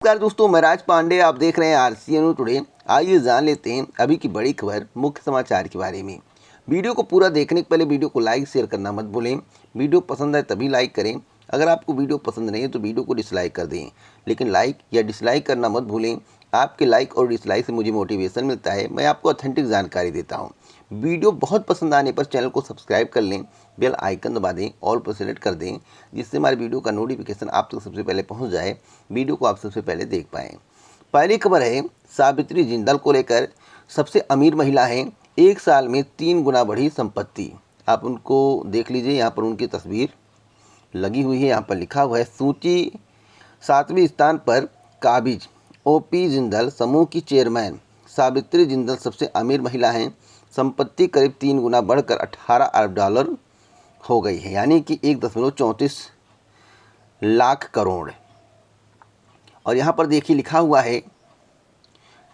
नमस्कार दोस्तों, मैं राज पांडे। आप देख रहे हैं RCN टुडे। आइए जान लेते हैं अभी की बड़ी खबर, मुख्य समाचार के बारे में। वीडियो को पूरा देखने के पहले वीडियो को लाइक शेयर करना मत भूलें। वीडियो पसंद आए तभी लाइक करें। अगर आपको वीडियो पसंद नहीं है तो वीडियो को डिसलाइक कर दें, लेकिन लाइक या डिसलाइक करना मत भूलें। आपके लाइक और डिसलाइक से मुझे मोटिवेशन मिलता है, मैं आपको ऑथेंटिक जानकारी देता हूँ। वीडियो बहुत पसंद आने पर चैनल को सब्सक्राइब कर लें, बेल आइकन दबा दें, ऑल पर सेलेक्ट कर दें, जिससे हमारे वीडियो का नोटिफिकेशन आप तक सबसे पहले पहुंच जाए, वीडियो को आप सबसे पहले देख पाएँ। पहली खबर है सावित्री जिंदल को लेकर। सबसे अमीर महिला हैं, 1 साल में 3 गुना बढ़ी संपत्ति। आप उनको देख लीजिए, यहाँ पर उनकी तस्वीर लगी हुई है। यहाँ पर लिखा हुआ है सूची 7वें स्थान पर काबिज OP जिंदल समूह की चेयरमैन सावित्री जिंदल सबसे अमीर महिला हैं। संपत्ति करीब 3 गुना बढ़कर $18 अरब हो गई है, यानी कि 1.34 लाख करोड़। और यहाँ पर देखिए लिखा हुआ है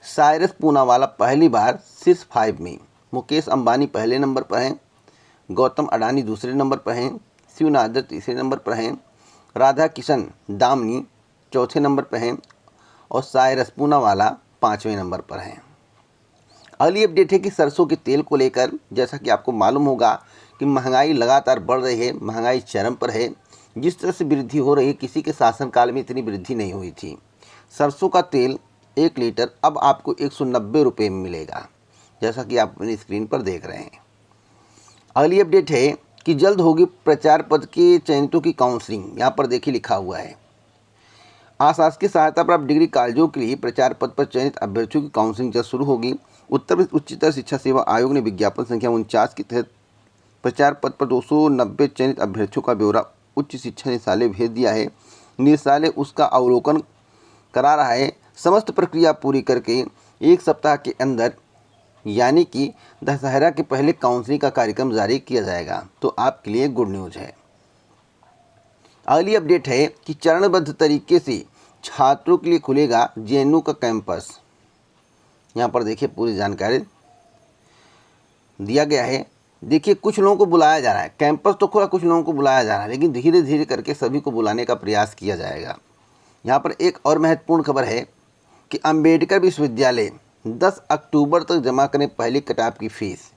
साइरस पूनावाला पहली बार शीर्ष 5 में। मुकेश अंबानी पहले नंबर पर हैं, गौतम अडानी दूसरे नंबर पर हैं, शिव नादर तीसरे नंबर पर हैं, राधा किशन दामनी चौथे नंबर पर हैं और साइरस पूनावाला 5वें नंबर पर हैं। अगली अपडेट है कि सरसों के तेल को लेकर, जैसा कि आपको मालूम होगा कि महंगाई लगातार बढ़ रही है, महंगाई चरम पर है। जिस तरह से वृद्धि हो रही है, किसी के शासनकाल में इतनी वृद्धि नहीं हुई थी। सरसों का तेल 1 लीटर अब आपको 190 रुपये में मिलेगा, जैसा कि आप अपनी स्क्रीन पर देख रहे हैं। अगली अपडेट है कि जल्द होगी प्रचार पद के चयनितों की काउंसलिंग। यहाँ पर देखिए लिखा हुआ है आशासकीय सहायता प्राप्त डिग्री कॉलेजों के लिए प्रचार पद पर चयनित अभ्यर्थियों की काउंसलिंग जल्द शुरू होगी। उत्तर प्रदेश उच्चतर शिक्षा सेवा आयोग ने विज्ञापन संख्या 49 के तहत प्रचार पद पर 290 चयनित अभ्यर्थियों का ब्यौरा उच्च शिक्षा निदेशालय भेज दिया है। निदेशालय उसका अवलोकन करा रहा है। समस्त प्रक्रिया पूरी करके 1 सप्ताह के अंदर, यानी कि दशहरा के पहले काउंसलिंग का कार्यक्रम जारी किया जाएगा। तो आपके लिए गुड न्यूज़ है। अगली अपडेट है कि चरणबद्ध तरीके से छात्रों के लिए खुलेगा JNU का कैंपस। यहाँ पर देखिए पूरी जानकारी दिया गया है। देखिए कुछ लोगों को बुलाया जा रहा है, कैंपस तो खुला, कुछ लोगों को बुलाया जा रहा है, लेकिन धीरे धीरे करके सभी को बुलाने का प्रयास किया जाएगा। यहाँ पर एक और महत्वपूर्ण खबर है कि अंबेडकर विश्वविद्यालय 10 अक्टूबर तक जमा करें पहली कटाव की फीस।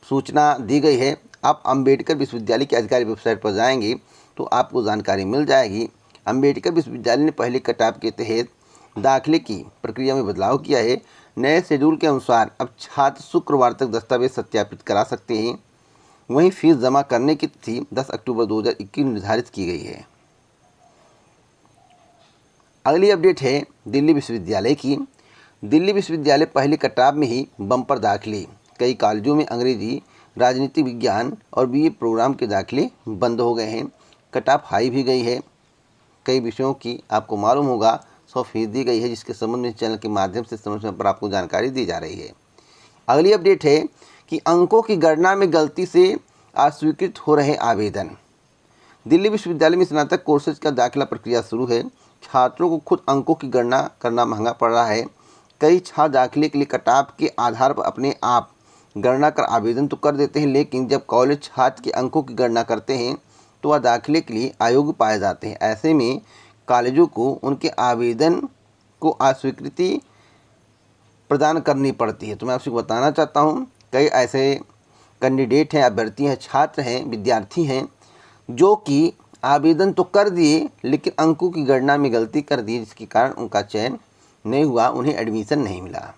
सूचना दी गई है। आप अंबेडकर विश्वविद्यालय की आधिकारिक वेबसाइट पर जाएंगे तो आपको जानकारी मिल जाएगी। अंबेडकर विश्वविद्यालय ने पहले कटाव के तहत दाखिले की प्रक्रिया में बदलाव किया है। नए शेड्यूल के अनुसार अब छात्र शुक्रवार तक दस्तावेज सत्यापित करा सकते हैं। वहीं फीस जमा करने की तिथि 10 अक्टूबर 2021 निर्धारित की गई है। अगली अपडेट है दिल्ली विश्वविद्यालय की। दिल्ली विश्वविद्यालय पहले कटाव में ही बम्पर दाखिले। कई कॉलेजों में अंग्रेजी, राजनीति विज्ञान और BA प्रोग्राम के दाखिले बंद हो गए हैं। कटाव हाई भी गई है। कई विषयों की आपको मालूम होगा 100% दी गई है, जिसके संबंध में चैनल के माध्यम से समय समय पर आपको जानकारी दी जा रही है। अगली अपडेट है कि अंकों की गणना में गलती से अस्वीकृत हो रहे आवेदन। दिल्ली विश्वविद्यालय में स्नातक कोर्सेज का दाखिला प्रक्रिया शुरू है। छात्रों को खुद अंकों की गणना करना महंगा पड़ रहा है। कई छात्र दाखिले के लिए कटाव के आधार पर अपने आप गणना कर आवेदन तो कर देते हैं, लेकिन जब कॉलेज छात्र के अंकों की गणना करते हैं तो वह दाखिले के लिए अयोग्य पाए जाते हैं। ऐसे में कॉलेजों को उनके आवेदन को अस्वीकृति प्रदान करनी पड़ती है। तो मैं आपसे बताना चाहता हूँ, कई ऐसे कैंडिडेट हैं, अभ्यर्थी हैं, छात्र हैं, विद्यार्थी हैं जो कि आवेदन तो कर दिए लेकिन अंकों की गणना में गलती कर दी, जिसके कारण उनका चयन नहीं हुआ, उन्हें एडमिशन नहीं मिला।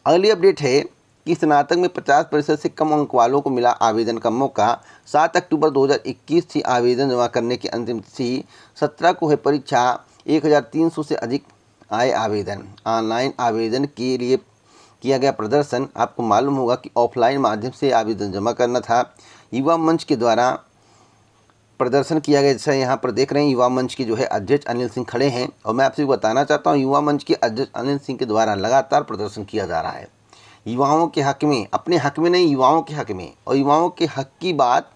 अगली अपडेट है कि स्नातक में 50% से कम अंक वालों को मिला आवेदन का मौका। 7 अक्टूबर 2021 थी आवेदन जमा करने की अंतिम तिथि। 17 को है परीक्षा। 1300 से अधिक आए आवेदन। ऑनलाइन आवेदन के लिए किया गया प्रदर्शन। आपको मालूम होगा कि ऑफलाइन माध्यम से आवेदन जमा करना था। युवा मंच के द्वारा प्रदर्शन किया गया। जैसा यहाँ पर देख रहे हैं, युवा मंच के जो है अध्यक्ष अनिल सिंह खड़े हैं और मैं आपसे बताना चाहता हूँ, युवा मंच के अध्यक्ष अनिल सिंह के द्वारा लगातार प्रदर्शन किया जा रहा है युवाओं के हक में, अपने हक में नहीं, युवाओं के हक में। और युवाओं के हक की बात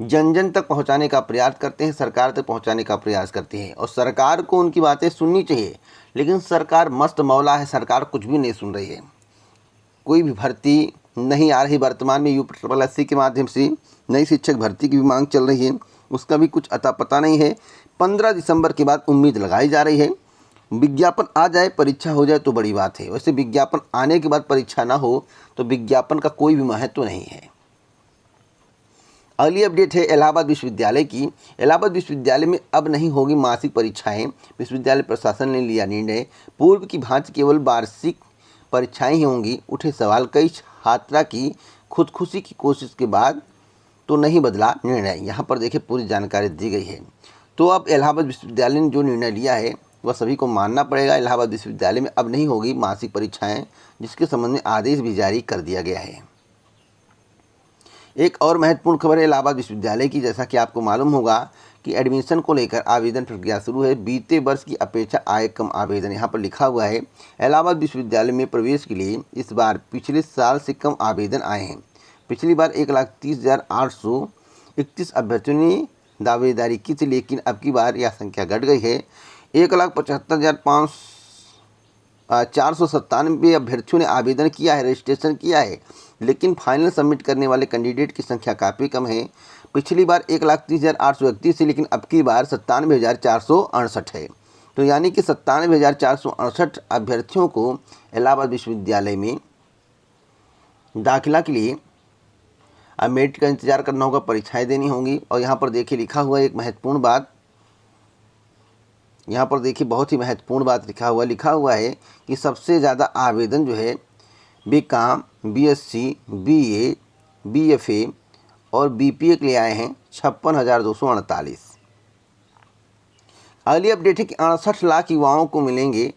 जन जन तक पहुंचाने का प्रयास करते हैं, सरकार तक पहुंचाने का प्रयास करते हैं और सरकार को उनकी बातें सुननी चाहिए। लेकिन सरकार मस्त मौला है, सरकार कुछ भी नहीं सुन रही है। कोई भी भर्ती नहीं आ रही। वर्तमान में UPSSC के माध्यम से नई शिक्षक भर्ती की भी मांग चल रही है, उसका भी कुछ अता पता नहीं है। 15 दिसंबर के बाद उम्मीद लगाई जा रही है। विज्ञापन आ जाए, परीक्षा हो जाए तो बड़ी बात है। वैसे विज्ञापन आने के बाद परीक्षा ना हो तो विज्ञापन का कोई भी महत्व नहीं है। अगली अपडेट है इलाहाबाद विश्वविद्यालय की। इलाहाबाद विश्वविद्यालय में अब नहीं होगी मासिक परीक्षाएं। विश्वविद्यालय प्रशासन ने लिया निर्णय। पूर्व की भांति केवल वार्षिक परीक्षाएं ही होंगी। उठे सवाल, कई छात्रा की खुदकुशी की कोशिश के बाद तो नहीं बदला निर्णय। यहाँ पर देखिए पूरी जानकारी दी गई है। तो अब इलाहाबाद विश्वविद्यालय ने जो निर्णय लिया है वह सभी को मानना पड़ेगा। इलाहाबाद विश्वविद्यालय में अब नहीं होगी मासिक परीक्षाएं, जिसके संबंध में आदेश भी जारी कर दिया गया है। एक और महत्वपूर्ण खबर है इलाहाबाद विश्वविद्यालय की। जैसा कि आपको मालूम होगा कि एडमिशन को लेकर आवेदन प्रक्रिया शुरू है। बीते वर्ष की अपेक्षा आए कम आवेदन। यहाँ पर लिखा हुआ है इलाहाबाद विश्वविद्यालय में प्रवेश के लिए इस बार पिछले साल से कम आवेदन आए हैं। पिछली बार 1,30,831 अभ्यर्थियों ने दावेदारी की थी, लेकिन अब की बार यह संख्या घट गई है। 1,75,497 अभ्यर्थियों ने आवेदन किया है, रजिस्ट्रेशन किया है, लेकिन फाइनल सबमिट करने वाले कैंडिडेट की संख्या काफ़ी कम है। पिछली बार 1,30,831 थी, लेकिन अब की बार 97,468 है। तो यानी कि 97,468 अभ्यर्थियों को इलाहाबाद विश्वविद्यालय में दाखिला के लिए अब मेरिट का इंतजार करना होगा, परीक्षाएं देनी होंगी। और यहाँ पर देखिए लिखा हुआ एक महत्वपूर्ण बात, यहाँ पर देखिए बहुत ही महत्वपूर्ण बात लिखा हुआ है कि सबसे ज़्यादा आवेदन जो है बीकॉम, बीएससी, बीए, बीएफए और बीपीए के लिए आए हैं 56,248। अगली अपडेट है कि 68 लाख युवाओं को मिलेंगे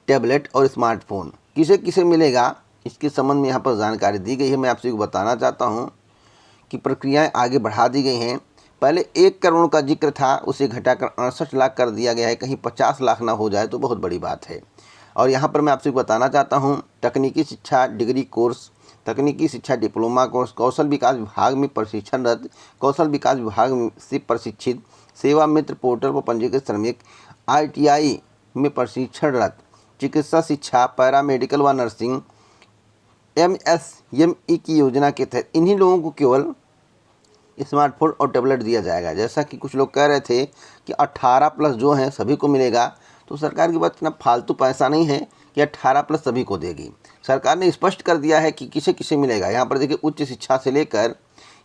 टैबलेट और स्मार्टफोन। किसे किसे मिलेगा, इसके संबंध में यहाँ पर जानकारी दी गई है। मैं आपसे बताना चाहता हूँ कि प्रक्रियाएं आगे बढ़ा दी गई हैं। पहले 1 करोड़ का जिक्र था, उसे घटाकर 68 लाख कर दिया गया है। कहीं 50 लाख ना हो जाए तो बहुत बड़ी बात है। और यहाँ पर मैं आपसे बताना चाहता हूँ तकनीकी शिक्षा डिग्री कोर्स, तकनीकी शिक्षा डिप्लोमा कोर्स, कौशल विकास विभाग में प्रशिक्षणरत, कौशल विकास विभाग से प्रशिक्षित, सेवा मित्र पोर्टल पर पंजीकृत श्रमिक, ITI में प्रशिक्षणरत, चिकित्सा शिक्षा, पैरामेडिकल व नर्सिंग, MSME की योजना के तहत इन्हीं लोगों को केवल स्मार्टफोन और टैबलेट दिया जाएगा। जैसा कि कुछ लोग कह रहे थे कि 18+ जो हैं सभी को मिलेगा, तो सरकार के पास इतना फालतू पैसा नहीं है कि 18+ सभी को देगी। सरकार ने स्पष्ट कर दिया है कि किसे किसे मिलेगा। यहाँ पर देखिए उच्च शिक्षा से लेकर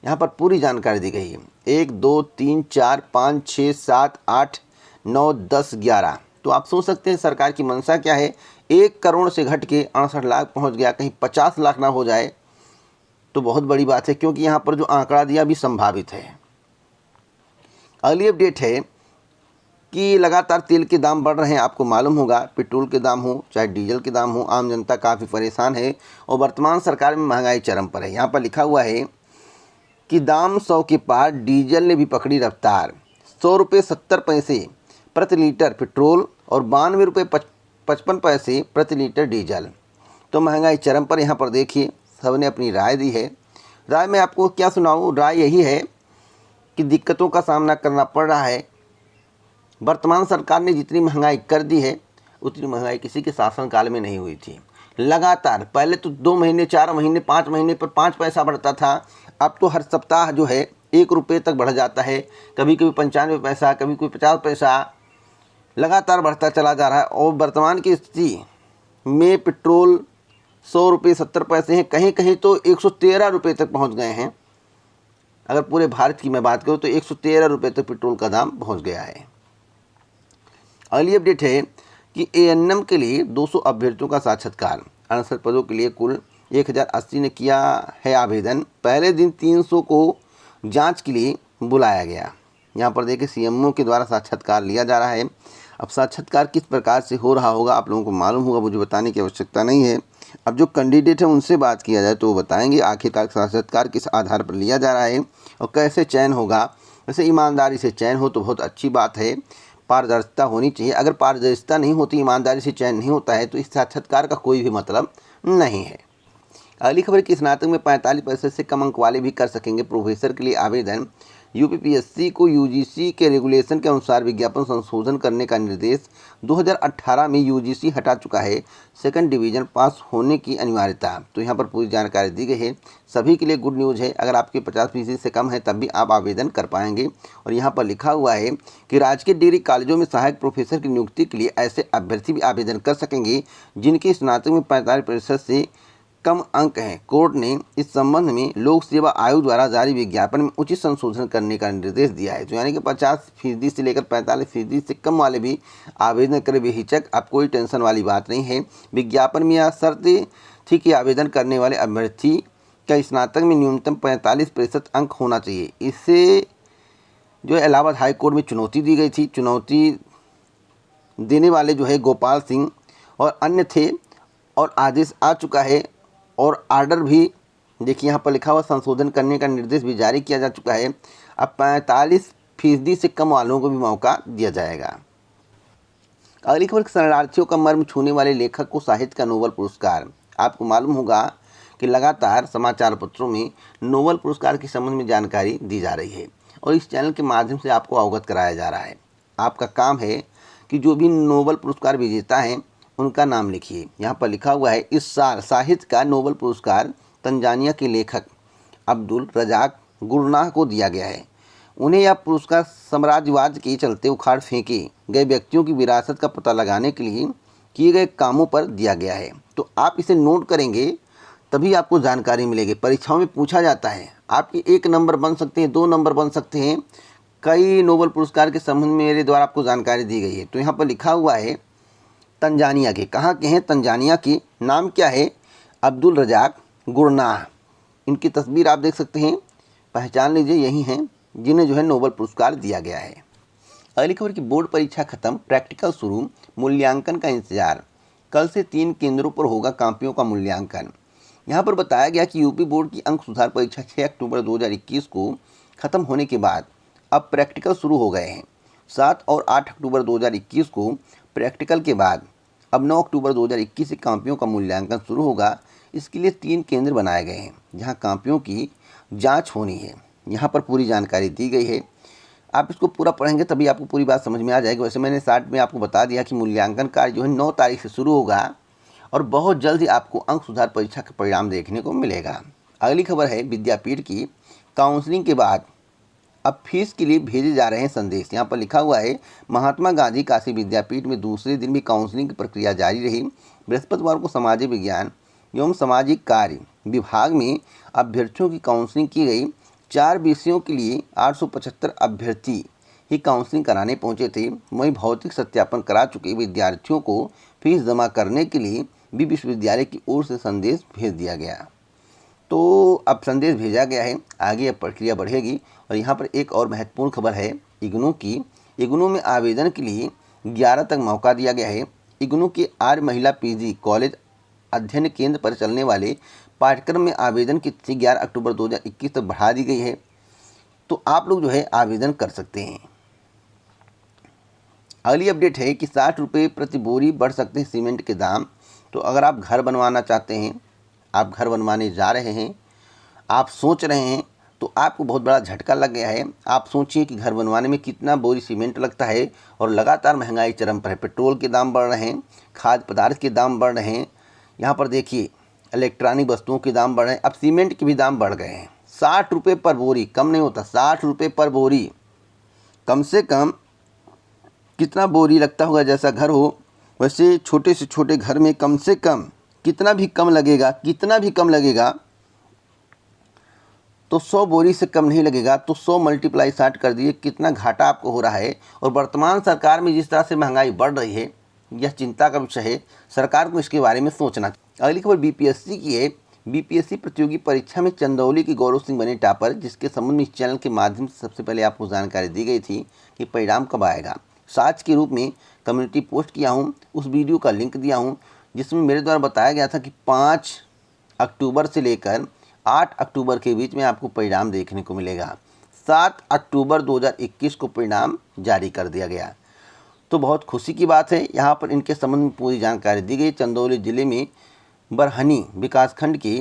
यहाँ पर पूरी जानकारी दी गई है। 1 2 3 4 5 6 7 8 9 10 11। तो आप सोच सकते हैं सरकार की मंशा क्या है। 1 करोड़ से घट के 68 लाख पहुँच गया, कहीं 50 लाख ना हो जाए तो बहुत बड़ी बात है, क्योंकि यहाँ पर जो आंकड़ा दिया भी संभावित है। अगली अपडेट है कि लगातार तेल के दाम बढ़ रहे हैं। आपको मालूम होगा पेट्रोल के दाम हो चाहे डीजल के दाम हो, आम जनता काफ़ी परेशान है और वर्तमान सरकार में महंगाई चरम पर है। यहाँ पर लिखा हुआ है कि दाम 100 के पार, डीजल ने भी पकड़ी रफ्तार। 100 रुपये 70 पैसे प्रति लीटर पेट्रोल और 92 रुपये 55 पैसे प्रति लीटर डीजल। तो महंगाई चरम पर। यहाँ पर देखिए सबने अपनी राय दी है। राय मैं आपको क्या सुनाऊँ, राय यही है कि दिक्कतों का सामना करना पड़ रहा है। वर्तमान सरकार ने जितनी महंगाई कर दी है उतनी महंगाई किसी के शासनकाल में नहीं हुई थी। लगातार पहले तो 2 महीने 4 महीने 5 महीने पर 5 पैसा बढ़ता था, अब तो हर सप्ताह जो है 1 रुपये तक बढ़ जाता है। कभी कभी 95 पैसा, कभी कोई 50 पैसा, लगातार बढ़ता चला जा रहा है। और वर्तमान की स्थिति में पेट्रोल 100 रुपये 70 पैसे हैं, कहीं कहीं तो 113 रुपये तक पहुंच गए हैं। अगर पूरे भारत की मैं बात करूं तो 113 रुपये तक पेट्रोल का दाम पहुंच गया है। अगली अपडेट है कि ANM के लिए 200 अभ्यर्थियों का साक्षात्कार। 68 पदों के लिए कुल 1080 ने किया है आवेदन। पहले दिन 300 को जांच के लिए बुलाया गया। यहाँ पर देखिए CMO के द्वारा साक्षात्कार लिया जा रहा है। अब साक्षात्कार किस प्रकार से हो रहा होगा आप लोगों को मालूम होगा, मुझे बताने की आवश्यकता नहीं है। अब जो कैंडिडेट है उनसे बात किया जाए तो वो बताएंगे आखिरकार साक्षात्कार किस आधार पर लिया जा रहा है और कैसे चयन होगा। वैसे ईमानदारी से चयन हो तो बहुत अच्छी बात है, पारदर्शिता होनी चाहिए। अगर पारदर्शिता नहीं होती, ईमानदारी से चयन नहीं होता है तो इस साक्षात्कार का कोई भी मतलब नहीं है। अगली खबर की स्नातक में 45% से कम अंक वाले भी कर सकेंगे प्रोफेसर के लिए आवेदन। यूपीपीएससी को यूजीसी के रेगुलेशन के अनुसार विज्ञापन संशोधन करने का निर्देश 2018 में यूजीसी हटा चुका है सेकंड डिवीज़न पास होने की अनिवार्यता। तो यहाँ पर पूरी जानकारी दी गई है। सभी के लिए गुड न्यूज़ है, अगर आपके 50% से कम है तब भी आप आवेदन कर पाएंगे। और यहाँ पर लिखा हुआ है कि राजकीय डिग्री कॉलेजों में सहायक प्रोफेसर की नियुक्ति के लिए ऐसे अभ्यर्थी भी आवेदन कर सकेंगे जिनके स्नातक में 45% से कम अंक हैं। कोर्ट ने इस संबंध में लोक सेवा आयोग द्वारा जारी विज्ञापन में उचित संशोधन करने का निर्देश दिया है। तो यानी कि 50% से लेकर 45% से कम वाले भी आवेदन करें बेहिचक, अब कोई टेंशन वाली बात नहीं है। विज्ञापन में यह शर्त थी कि आवेदन करने वाले अभ्यर्थी का स्नातक में न्यूनतम 45% अंक होना चाहिए। इससे जो है इलाहाबाद हाई कोर्ट में चुनौती दी गई थी। चुनौती देने वाले जो है गोपाल सिंह और अन्य थे और आदेश आ चुका है और आर्डर भी देखिए यहाँ पर लिखा हुआ संशोधन करने का निर्देश भी जारी किया जा चुका है। अब 45% से कम वालों को भी मौका दिया जाएगा। अगली खबर, शरणार्थियों का मर्म छूने वाले लेखक को साहित्य का नोबेल पुरस्कार। आपको मालूम होगा कि लगातार समाचार पत्रों में नोबेल पुरस्कार के संबंध में जानकारी दी जा रही है और इस चैनल के माध्यम से आपको अवगत कराया जा रहा है। आपका काम है कि जो भी नोबेल पुरस्कार विजेता हैं उनका नाम लिखिए। यहाँ पर लिखा हुआ है इस साल साहित्य का नोबेल पुरस्कार तंजानिया के लेखक अब्दुल रज़ाक गुरनाह को दिया गया है। उन्हें यह पुरस्कार साम्राज्यवाद के चलते उखाड़ फेंके गए व्यक्तियों की विरासत का पता लगाने के लिए किए गए कामों पर दिया गया है। तो आप इसे नोट करेंगे तभी आपको जानकारी मिलेगी। परीक्षाओं में पूछा जाता है, आपके 1 नंबर बन सकते हैं, 2 नंबर बन सकते हैं। कई नोबेल पुरस्कार के संबंध में मेरे द्वारा आपको जानकारी दी गई है। तो यहाँ पर लिखा हुआ है तंजानिया के, कहाँ के हैं तंजानिया के, नाम क्या है अब्दुल रज़ाक गुरनाह। इनकी तस्वीर आप देख सकते हैं, पहचान लीजिए, यही हैं जिन्हें जो है नोबेल पुरस्कार दिया गया है। अगली खबर की, बोर्ड परीक्षा खत्म, प्रैक्टिकल शुरू, मूल्यांकन का इंतजार। कल से 3 केंद्रों पर होगा कॉपियों का मूल्यांकन। यहाँ पर बताया गया कि यूपी बोर्ड की अंक सुधार परीक्षा 6 अक्टूबर 2021 को खत्म होने के बाद अब प्रैक्टिकल शुरू हो गए हैं। 7 और 8 अक्टूबर 2021 को प्रैक्टिकल के बाद अब 9 अक्टूबर 2021 से कॉपियों का मूल्यांकन शुरू होगा। इसके लिए 3 केंद्र बनाए गए हैं जहां कॉपियों की जांच होनी है। यहां पर पूरी जानकारी दी गई है, आप इसको पूरा पढ़ेंगे तभी आपको पूरी बात समझ में आ जाएगी। वैसे मैंने शॉर्ट में आपको बता दिया कि मूल्यांकन कार्य जो है 9 तारीख से शुरू होगा और बहुत जल्द ही आपको अंक सुधार परीक्षा का परिणाम देखने को मिलेगा। अगली खबर है विद्यापीठ की, काउंसलिंग के बाद अब फीस के लिए भेजे जा रहे हैं संदेश। यहाँ पर लिखा हुआ है महात्मा गांधी काशी विद्यापीठ में दूसरे दिन भी काउंसलिंग की प्रक्रिया जारी रही। बृहस्पतिवार को सामाजिक विज्ञान एवं सामाजिक कार्य विभाग में अभ्यर्थियों की काउंसलिंग की गई। 4 विषयों के लिए 875 अभ्यर्थी ही काउंसलिंग कराने पहुंचे थे। वहीं भौतिक सत्यापन करा चुके विद्यार्थियों को फीस जमा करने के लिए भी विश्वविद्यालय की ओर से संदेश भेज दिया गया। तो अब संदेश भेजा गया है, आगे अब प्रक्रिया बढ़ेगी। और यहाँ पर एक और महत्वपूर्ण खबर है इग्नू की। इग्नू में आवेदन के लिए 11 तक मौका दिया गया है। इग्नू के आर्य महिला पीजी कॉलेज अध्ययन केंद्र पर चलने वाले पाठ्यक्रम में आवेदन की तिथि 11 अक्टूबर 2021 तक बढ़ा दी गई है। तो आप लोग जो है आवेदन कर सकते हैं। अगली अपडेट है कि 60 रुपये प्रति बोरी बढ़ सकते हैं सीमेंट के दाम। तो अगर आप घर बनवाना चाहते हैं, आप घर बनवाने जा रहे हैं, आप सोच रहे हैं, तो आपको बहुत बड़ा झटका लग गया है। आप सोचिए कि घर बनवाने में कितना बोरी सीमेंट लगता है और लगातार महंगाई चरम पर है। पेट्रोल के दाम बढ़ रहे हैं, खाद्य पदार्थ के दाम बढ़ रहे हैं, यहाँ पर देखिए इलेक्ट्रॉनिक वस्तुओं के दाम बढ़ रहे हैं, अब सीमेंट के भी दाम बढ़ गए हैं। 60 रुपये पर बोरी, कम नहीं होता, 60 रुपये पर बोरी। कम से कम कितना बोरी लगता होगा, जैसा घर हो वैसे छोटे से छोटे घर में कम से कम कितना भी कम लगेगा, तो 100 बोरी से कम नहीं लगेगा। तो 100 मल्टीप्लाई 60 कर दिए, कितना घाटा आपको हो रहा है। और वर्तमान सरकार में जिस तरह से महंगाई बढ़ रही है, यह चिंता का विषय है। सरकार को इसके बारे में सोचना। अगली खबर बीपीएससी की है। बीपीएससी प्रतियोगी परीक्षा में चंदौली की गौरव सिंह बने टॉपर, जिसके संबंध में इस चैनल के माध्यम से सबसे पहले आपको जानकारी दी गई थी कि परिणाम कब आएगा। साच के रूप में कम्युनिटी पोस्ट किया हूँ, उस वीडियो का लिंक दिया हूँ जिसमें मेरे द्वारा बताया गया था कि 5 अक्टूबर से लेकर 8 अक्टूबर के बीच में आपको परिणाम देखने को मिलेगा। 7 अक्टूबर 2021 को परिणाम जारी कर दिया गया। तो बहुत खुशी की बात है। यहाँ पर इनके संबंध में पूरी जानकारी दी गई। चंदौली जिले में बरहनी विकासखंड के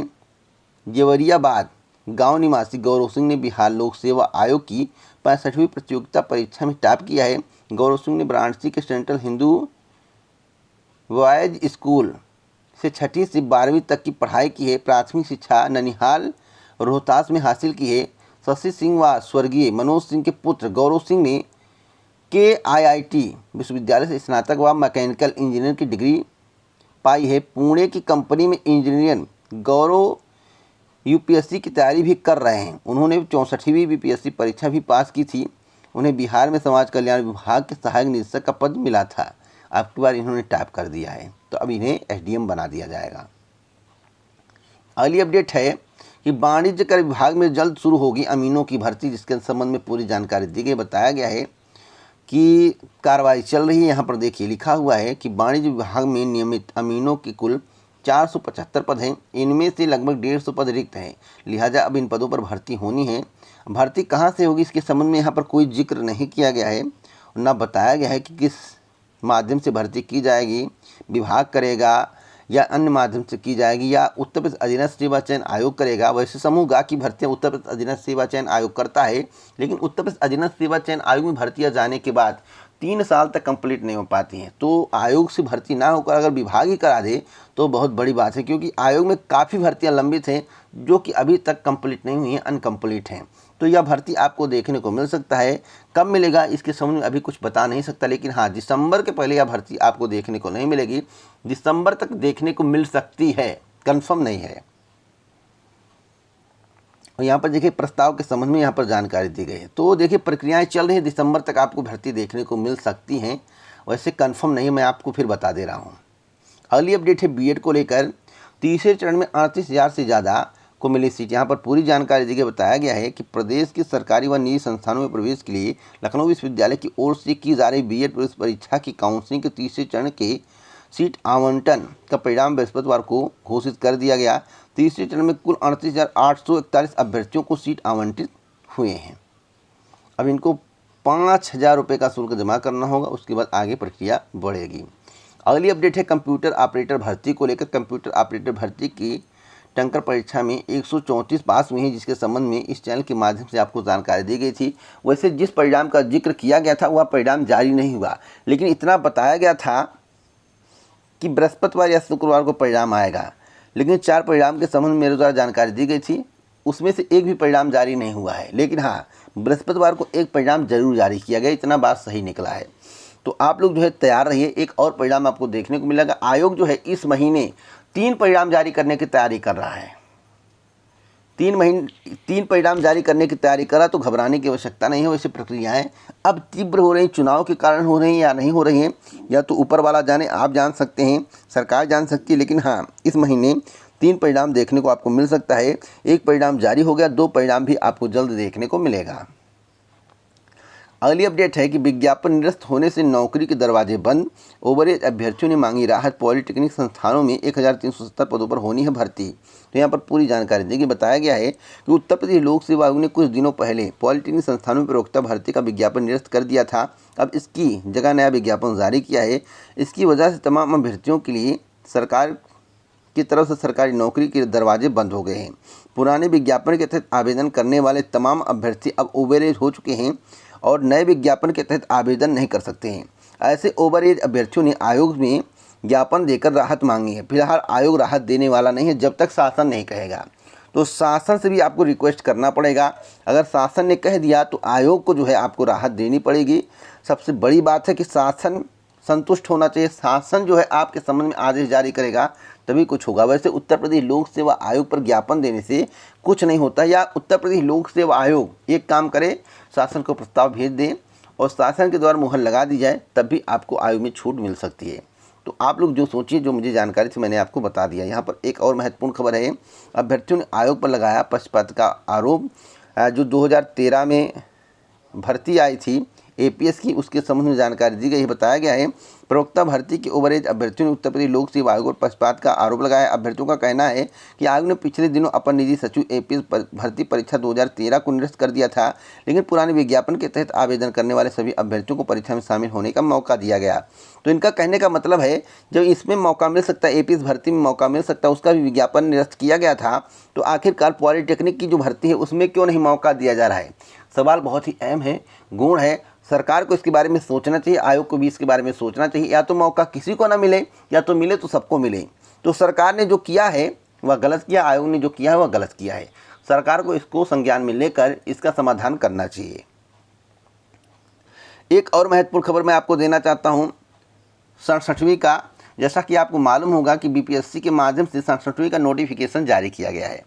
जेवरियाबाद गांव निवासी गौरव सिंह ने बिहार लोक सेवा आयोग की 65वीं प्रतियोगिता परीक्षा में टॉप किया है। गौरव सिंह ने वाराणसी के सेंट्रल हिंदू बॉयज स्कूल से 6वीं से 12वीं तक की पढ़ाई की है। प्राथमिक शिक्षा ननिहाल रोहतास में हासिल की है। शशि सिंह व स्वर्गीय मनोज सिंह के पुत्र गौरव सिंह ने KIIT विश्वविद्यालय से स्नातक व मैकेनिकल इंजीनियर की डिग्री पाई है। पुणे की कंपनी में इंजीनियर गौरव UPSC की तैयारी भी कर रहे हैं। उन्होंने 64वीं BPSC परीक्षा भी पास की थी। उन्हें बिहार में समाज कल्याण विभाग के सहायक निदेशक का पद मिला था। अब की बार इन्होंने टॉप कर दिया है, तो अब इन्हें SDM बना दिया जाएगा। अगली अपडेट है कि वाणिज्य कर विभाग में जल्द शुरू होगी अमीनों की भर्ती, जिसके संबंध में पूरी जानकारी दी गई। बताया गया है कि कार्रवाई चल रही है। यहाँ पर देखिए लिखा हुआ है कि वाणिज्य विभाग में नियमित अमीनों की कुल 475 पद हैं। इनमें से लगभग 150 पद रिक्त हैं, लिहाजा अब इन पदों पर भर्ती होनी है। भर्ती कहाँ से होगी इसके संबंध में यहाँ पर कोई जिक्र नहीं किया गया है, ना बताया गया है कि किस माध्यम से भर्ती की जाएगी, विभाग करेगा या अन्य माध्यम से की जाएगी, या उत्तर प्रदेश अधीनस्थ सेवा चयन आयोग करेगा। वैसे समूह की भर्तियाँ उत्तर प्रदेश अधीनस्थ सेवा चयन आयोग करता है, लेकिन उत्तर प्रदेश अधीनस्थ सेवा चयन आयोग में भर्तियाँ जाने के बाद 3 साल तक कंप्लीट नहीं हो पाती हैं। तो आयोग से भर्ती ना होकर अगर विभाग ही करा दे तो बहुत बड़ी बात है, क्योंकि आयोग में काफ़ी भर्तियाँ लंबित हैं जो कि अभी तक कंप्लीट नहीं हुई हैं, अनकम्प्लीट हैं। तो यह भर्ती आपको देखने को मिल सकता है। कब मिलेगा इसके संबंध में अभी कुछ बता नहीं सकता, लेकिन हाँ, दिसंबर के पहले यह भर्ती आपको देखने को नहीं मिलेगी। दिसंबर तक देखने को मिल सकती है, कंफर्म नहीं है। और यहाँ पर देखिए प्रस्ताव के संबंध में यहाँ पर जानकारी दी गई है। तो देखिए प्रक्रियाएं चल रही है, दिसंबर तक आपको भर्ती देखने को मिल सकती हैं। वैसे कंफर्म नहीं, मैं आपको फिर बता दे रहा हूँ। अगली अपडेट है बीएड को लेकर। तीसरे चरण में 38,000 से ज़्यादा को मिली सीट। यहाँ पर पूरी जानकारी दी गई। बताया गया है कि प्रदेश के सरकारी व निजी संस्थानों में प्रवेश के लिए लखनऊ विश्वविद्यालय की ओर से की जा रही बीएड प्रवेश परीक्षा की काउंसलिंग के तीसरे चरण के सीट आवंटन का परिणाम बृहस्पतिवार को घोषित कर दिया गया। तीसरे चरण में कुल 38,841 अभ्यर्थियों को सीट आवंटित हुए हैं। अब इनको 5,000 रुपये का शुल्क जमा करना होगा, उसके बाद आगे प्रक्रिया बढ़ेगी। अगली अपडेट है कंप्यूटर ऑपरेटर भर्ती को लेकर। कंप्यूटर ऑपरेटर भर्ती की टंकर परीक्षा में 134 पास हुए हैं, जिसके संबंध में इस चैनल के माध्यम से आपको जानकारी दी गई थी। वैसे जिस परिणाम का जिक्र किया गया था वह परिणाम जारी नहीं हुआ, लेकिन इतना बताया गया था कि बृहस्पतिवार या शुक्रवार को परिणाम आएगा। लेकिन 4 परिणाम के संबंध में मेरे द्वारा जानकारी दी गई थी, उसमें से एक भी परिणाम जारी नहीं हुआ है। लेकिन हाँ, बृहस्पतिवार को एक परिणाम जरूर जारी किया गया, इतना बात सही निकला है। तो आप लोग जो है तैयार रहिए, एक और परिणाम आपको देखने को मिलेगा। आयोग जो है इस महीने 3 परिणाम जारी करने की तैयारी कर रहा है। 3 परिणाम जारी करने की तैयारी करा, तो घबराने की आवश्यकता नहीं है। वैसे प्रक्रियाएं अब तीव्र हो रही, चुनाव के कारण हो रही हैं या नहीं हो रही हैं, या तो ऊपर वाला जाने, आप जान सकते हैं, सरकार जान सकती है। लेकिन हाँ, इस महीने 3 परिणाम देखने को आपको मिल सकता है। एक परिणाम जारी हो गया, 2 परिणाम भी आपको जल्द देखने को मिलेगा। अगली अपडेट है कि विज्ञापन निरस्त होने से नौकरी के दरवाजे बंद। ओवरएज अभ्यर्थियों ने मांगी राहत। पॉलिटेक्निक संस्थानों में 1,370 पदों पर होनी है भर्ती। तो यहाँ पर पूरी जानकारी दी गई। बताया गया है कि उत्तर प्रदेश लोक सेवा आयोग ने कुछ दिनों पहले पॉलिटेक्निक संस्थानों में प्रवक्ता भर्ती का विज्ञापन निरस्त कर दिया था। अब इसकी जगह नया विज्ञापन जारी किया है। इसकी वजह से तमाम अभ्यर्थियों के लिए सरकार की तरफ से सरकारी नौकरी के दरवाजे बंद हो गए हैं। पुराने विज्ञापन के तहत आवेदन करने वाले तमाम अभ्यर्थी अब ओवरएज हो चुके हैं और नए विज्ञापन के तहत आवेदन नहीं कर सकते हैं। ऐसे ओवरएज अभ्यर्थियों ने आयोग में ज्ञापन देकर राहत मांगी है। फिलहाल आयोग राहत देने वाला नहीं है जब तक शासन नहीं कहेगा। तो शासन से भी आपको रिक्वेस्ट करना पड़ेगा। अगर शासन ने कह दिया तो आयोग को जो है आपको राहत देनी पड़ेगी। सबसे बड़ी बात है कि शासन संतुष्ट होना चाहिए। शासन जो है आपके संबंध में आदेश जारी करेगा तभी कुछ होगा। वैसे उत्तर प्रदेश लोक सेवा आयोग पर ज्ञापन देने से कुछ नहीं होता, या उत्तर प्रदेश लोक सेवा आयोग एक काम करे, शासन को प्रस्ताव भेज दे और शासन के द्वारा मुहर लगा दी जाए, तब भी आपको आयोग में छूट मिल सकती है। तो आप लोग जो सोचिए, जो मुझे जानकारी थी मैंने आपको बता दिया। यहाँ पर एक और महत्वपूर्ण खबर है, अभ्यर्थियों ने आयोग पर लगाया पक्षपात का आरोप। जो 2013 में भर्ती आई थी APS की, उसके संबंध में जानकारी दी गई है। बताया गया है प्रवक्ता भर्ती के ओवरएज अभ्यर्थियों ने उत्तर प्रदेश लोक सेवा आयोग पर पक्षपात का आरोप लगाया। अभ्यर्थियों का कहना है कि आयोग ने पिछले दिनों अपर निजी सचिव APS भर्ती परीक्षा 2013 को निरस्त कर दिया था, लेकिन पुराने विज्ञापन के तहत आवेदन करने वाले सभी अभ्यर्थियों को परीक्षा में शामिल होने का मौका दिया गया। तो इनका कहने का मतलब है जब इसमें मौका मिल सकता है, एपीएस भर्ती में मौका मिल सकता है, उसका भी विज्ञापन निरस्त किया गया था, तो आखिरकार पॉलिटेक्निक की जो भर्ती है उसमें क्यों नहीं मौका दिया जा रहा है। सवाल बहुत ही अहम है, गुण है। सरकार को इसके बारे में सोचना चाहिए, आयोग को भी इसके बारे में सोचना चाहिए। या तो मौका किसी को ना मिले, या तो मिले तो सबको मिले। तो सरकार ने जो किया है वह गलत किया, आयोग ने जो किया है वह गलत किया है। सरकार को इसको संज्ञान में लेकर इसका समाधान करना चाहिए। एक और महत्वपूर्ण खबर मैं आपको देना चाहता हूँ 67वीं का। जैसा कि आपको मालूम होगा कि बीपीएससी के माध्यम से 67वीं का नोटिफिकेशन जारी किया गया है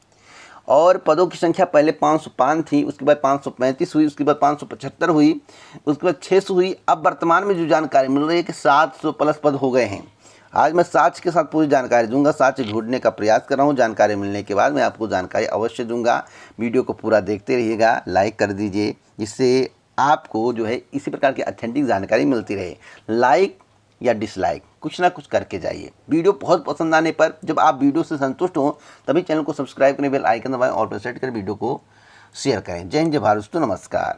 और पदों की संख्या पहले 505 थी, उसके बाद 535 हुई, उसके बाद 575 हुई, उसके बाद 600 हुई। अब वर्तमान में जो जानकारी मिल रही है कि 700 प्लस पद हो गए हैं। आज मैं साक्ष्य के साथ पूरी जानकारी दूंगा, साक्ष्य ढूंढने का प्रयास कर रहा हूं। जानकारी मिलने के बाद मैं आपको जानकारी अवश्य दूंगा। वीडियो को पूरा देखते रहिएगा, लाइक कर दीजिए, जिससे आपको जो है इसी प्रकार की ऑथेंटिक जानकारी मिलती रहे। लाइक या डिसलाइक कुछ ना कुछ करके जाइए। वीडियो बहुत पसंद आने पर, जब आप वीडियो से संतुष्ट हों, तभी चैनल को सब्सक्राइब करें, बेल आइकन दबाएं और प्रेस करें, वीडियो को शेयर करें। जय हिंद, जय भारत दोस्तों, नमस्कार।